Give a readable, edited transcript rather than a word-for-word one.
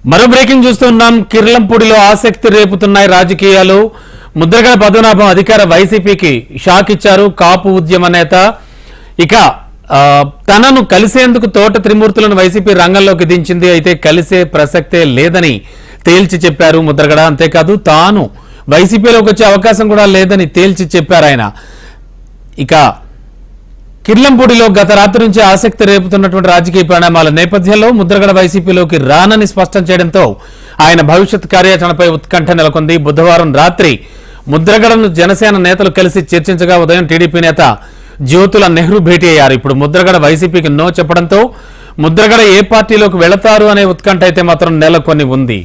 మరో బ్రేకింగ్ చూస్తున్నాం. కిర్లంపూడిలో ఆసక్తి రేపుతున్నాయి రాజకీయాలు. ముద్రగడ పద్మనాభం అధికార వైసీపీకి షాక్ ఇచ్చారు. కాపు ఉద్యమ నేత ఇక తనను కలిసేందుకు తోట త్రిమూర్తులను వైసీపీ రంగంలోకి దించింది. అయితే కలిసే ప్రసక్తే లేదని తేల్చి చెప్పారు ముద్రగడ. అంతేకాదు తాను వైసీపీలోకి వచ్చే అవకాశం కూడా లేదని తేల్చి చెప్పారు ఆయన. ఇక కిర్లంపూడిలో గత రాత్రి నుంచి ఆసక్తి రేపుతున్నటువంటి రాజకీయ పరిణామాల నేపథ్యంలో ముద్రగడ వైసీపీలోకి రానని స్పష్టం చేయడంతో ఆయన భవిష్యత్ కార్యాచరణపై ఉత్కంఠ నెలకొంది. బుధవారం రాత్రి ముద్రగడను జనసేన నేతలు కలిసి చర్చించగా ఉదయం టీడీపీ నేత జ్యోతుల నెహ్రూ భేటీ అయ్యారు. ఇప్పుడు ముద్రగడ వైసీపీకి నో చెప్పడంతో ముద్రగడ ఏ పార్టీలోకి వెళతారు అనే ఉత్కంఠ అయితే మాత్రం నెలకొని ఉంది.